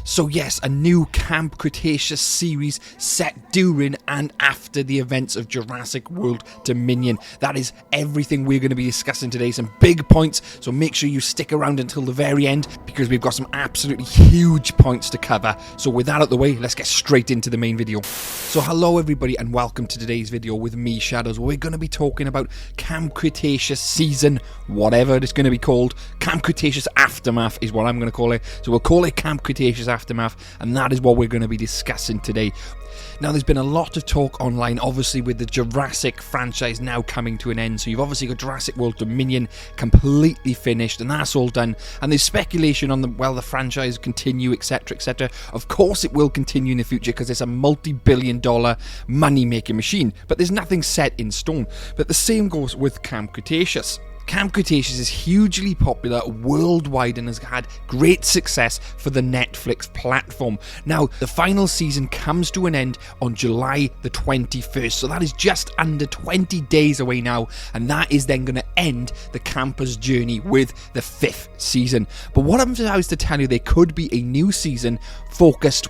So yes, a new Camp Cretaceous series set during and after the events of Jurassic World Dominion. That is everything we're going to be discussing today. Some big points, so make sure you stick around until the very end because we've got some absolutely huge points to cover. So with that out of the way, let's get straight into the main video. So hello everybody and welcome to today's video with me, Shadows, where we're going to be talking about Camp Cretaceous season, whatever it's going to be called. Camp Cretaceous Aftermath is what I'm going to call it. So we'll call it Camp Cretaceous Aftermath, and that is what we're going to be discussing today. Now, there's been a lot of talk online, obviously, with the Jurassic franchise now coming to an end. So you've obviously got Jurassic World Dominion completely finished, and that's all done. And there's speculation on the franchise continue, etc., etc. Of course, it will continue in the future because it's a multi-billion-dollar money-making machine. But there's nothing set in stone. But the same goes with Camp Cretaceous. Camp Cretaceous is hugely popular worldwide and has had great success for the Netflix platform. Now, the final season comes to an end on July the 21st, so that is just under 20 days away now, and that is then going to end the camper's journey with the 5th season. But what I was to tell you, there could be a new season focused,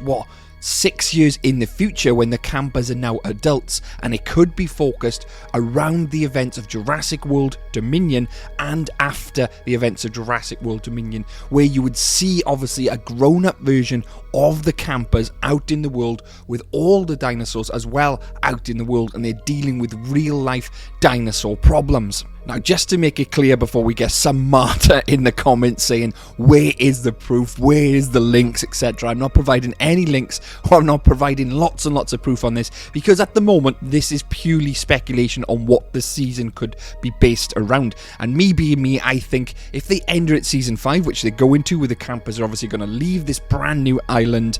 6 years in the future when the campers are now adults, and it could be focused around the events of Jurassic World Dominion and after the events of Jurassic World Dominion, where you would see obviously a grown-up version of the campers out in the world with all the dinosaurs as well out in the world, and they're dealing with real-life dinosaur problems. Now, just to make it clear before we get some martyr in the comments saying, where is the proof, where is the links, etc. I'm not providing any links, or I'm not providing lots and lots of proof on this, because at the moment, this is purely speculation on what the season could be based around. And me being me, I think if they end at season 5, which they go into, where the campers are obviously going to leave this brand new island,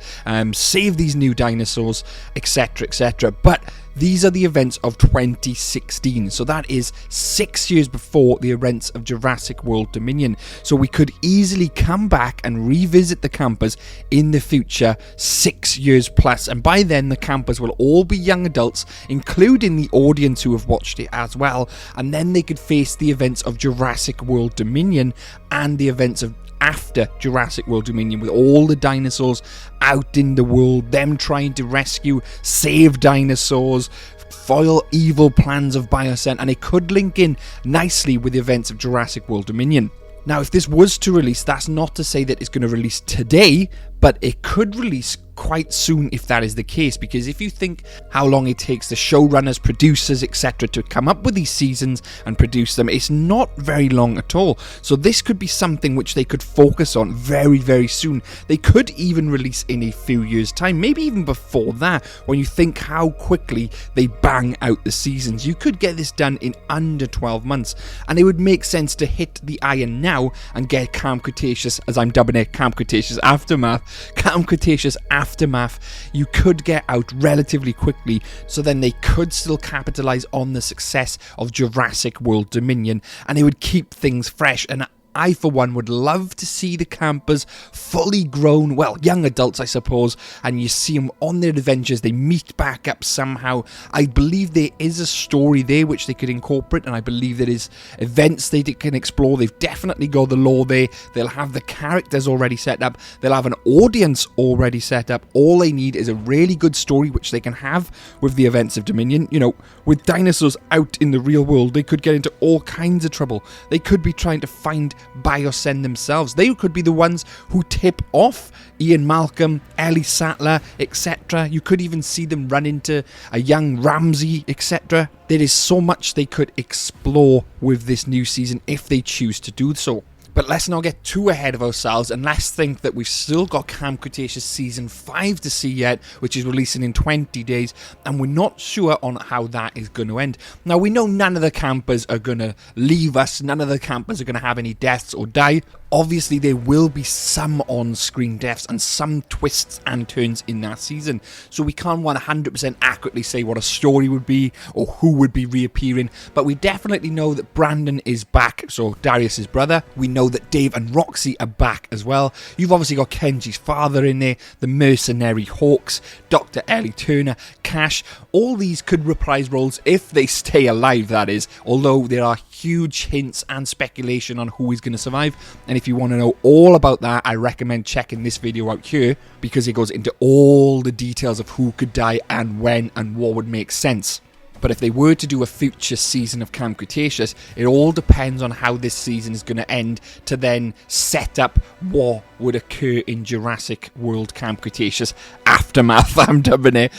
save these new dinosaurs, etc., etc. But these are the events of 2016, so that is 6 years before the events of Jurassic World Dominion. So we could easily come back and revisit the campers in the future 6 years plus, and by then the campers will all be young adults, including the audience who have watched it as well, and then they could face the events of Jurassic World Dominion and the events of after Jurassic World Dominion, with all the dinosaurs out in the world, them trying to rescue, save dinosaurs, foil evil plans of Biosyn, and it could link in nicely with the events of Jurassic World Dominion. Now, if this was to release, that's not to say that it's going to release today, but it could release quite soon if that is the case, because if you think how long it takes the showrunners, producers, etc. to come up with these seasons and produce them, it's not very long at all. So this could be something which they could focus on very, very soon. They could even release in a few years' time, maybe even before that, when you think how quickly they bang out the seasons. You could get this done in under 12 months, and it would make sense to hit the iron now and get Camp Cretaceous, as I'm dubbing it, Camp Cretaceous Aftermath. Camp Cretaceous Aftermath, you could get out relatively quickly, so then they could still capitalize on the success of Jurassic World Dominion, and they would keep things fresh. And I, for one, would love to see the campers fully grown, well, young adults, I suppose, and you see them on their adventures. They meet back up somehow. I believe there is a story there which they could incorporate, and I believe there is events they can explore. They've definitely got the lore there. They'll have the characters already set up. They'll have an audience already set up. All they need is a really good story which they can have with the events of Dominion. You know, with dinosaurs out in the real world, they could get into all kinds of trouble. They could be trying to find Biosyn themselves. They could be the ones who tip off Ian Malcolm, Ellie Sattler, etc. You could even see them run into a young Ramsey, etc. There is so much they could explore with this new season if they choose to do so. But let's not get too ahead of ourselves, and let's think that we've still got Camp Cretaceous Season 5 to see yet, which is releasing in 20 days, and we're not sure on how that is going to end. Now, we know none of the campers are going to leave us, none of the campers are going to have any deaths or die. Obviously, there will be some on-screen deaths and some twists and turns in that season, so we can't 100% accurately say what a story would be or who would be reappearing, but we definitely know that Brandon is back, so Darius's brother. We know that Dave and Roxy are back as well. You've obviously got Kenji's father in there, the mercenary Hawks, Dr. Ellie Turner, Cash. All these could reprise roles if they stay alive, that is, although there are huge hints and speculation on who is going to survive. And if you want to know all about that, I recommend checking this video out here, because it goes into all the details of who could die and when and what would make sense. But if they were to do a future season of Camp Cretaceous, it all depends on how this season is going to end to then set up what would occur in Jurassic World Camp Cretaceous Aftermath, I'm dubbing it.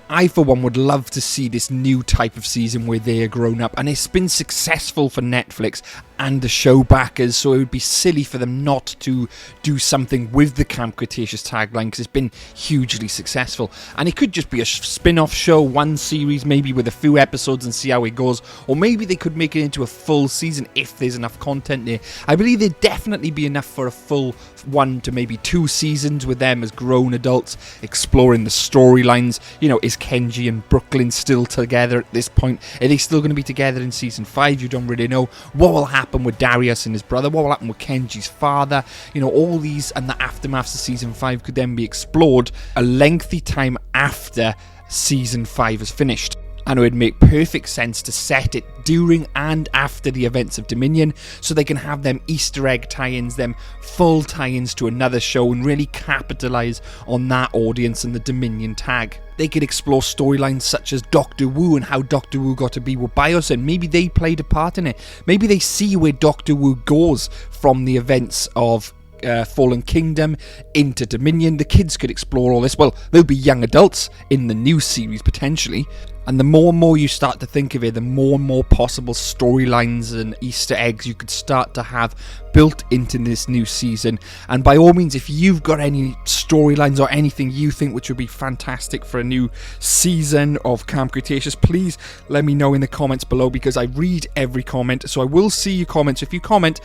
I, for one, would love to see this new type of season where they are grown up, and it's been successful for Netflix and the show backers, so it would be silly for them not to do something with the Camp Cretaceous tagline, because it's been hugely successful. And it could just be a spin-off show, one series maybe with a few episodes, and see how it goes, or maybe they could make it into a full season if there's enough content there. I believe there'd definitely be enough for a full 1 to maybe 2 seasons with them as grown adults exploring the storylines. You know, is Kenji and Brooklyn still together at this point? Are they still going to be together in season 5? You don't really know. What will happen with Darius and his brother? What will happen with Kenji's father? You know, all these and the aftermaths of season 5 could then be explored a lengthy time after season 5 is finished. And it would make perfect sense to set it during and after the events of Dominion, so they can have them Easter egg tie-ins, them full tie-ins to another show, and really capitalise on that audience and the Dominion tag. They could explore storylines such as Doctor Wu and how Doctor Wu got to be with Biosyn. Maybe they played a part in it. Maybe they see where Doctor Wu goes from the events of Fallen Kingdom into Dominion. The kids could explore all this. Well, they'll be young adults in the new series potentially. And the more and more you start to think of it, the more and more possible storylines and Easter eggs you could start to have built into this new season. And by all means, if you've got any storylines or anything you think which would be fantastic for a new season of Camp Cretaceous, please let me know in the comments below, because I read every comment. So I will see your comments. If you comment,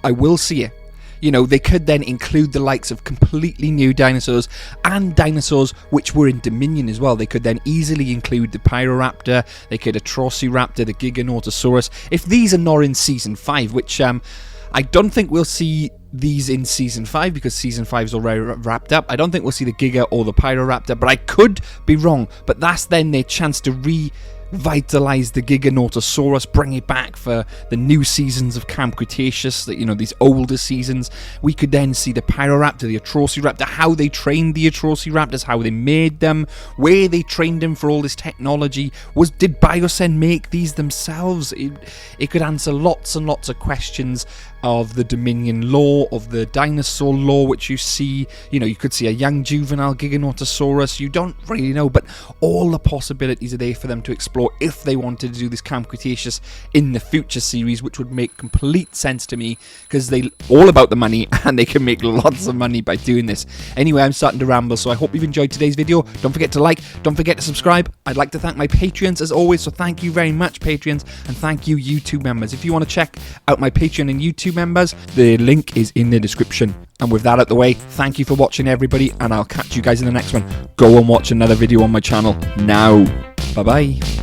I will see it. You know, they could then include the likes of completely new dinosaurs and dinosaurs which were in Dominion as well. They could then easily include the Pyroraptor, they could Atrociraptor, the Giganotosaurus. If these are not in Season 5, which I don't think we'll see these in Season 5, because Season 5 is already wrapped up. I don't think we'll see the Giga or the Pyroraptor, but I could be wrong. But that's then their chance to revitalize the Giganotosaurus, bring it back for the new seasons of Camp Cretaceous, that, you know, these older seasons. We could then see the Pyroraptor, the Atrociraptor, how they trained the Atrociraptors, how they made them, where they trained them for all this technology. Did Biosyn make these themselves? It could answer lots and lots of questions of the Dominion lore, of the dinosaur lore, which you see. You know, you could see a young juvenile Giganotosaurus. You don't really know, but all the possibilities are there for them to explore if they wanted to do this Camp Cretaceous in the future series, which would make complete sense to me, because they're all about the money and they can make lots of money by doing this. Anyway, I'm starting to ramble, so I hope you've enjoyed today's video. Don't forget to like, don't forget to subscribe. I'd like to thank my Patreons as always, so thank you very much, Patreons, and thank you, YouTube members. If you want to check out my Patreon and YouTube members, the link is in the description. And with that out the way, thank you for watching, everybody, and I'll catch you guys in the next one. Go and watch another video on my channel now. Bye bye.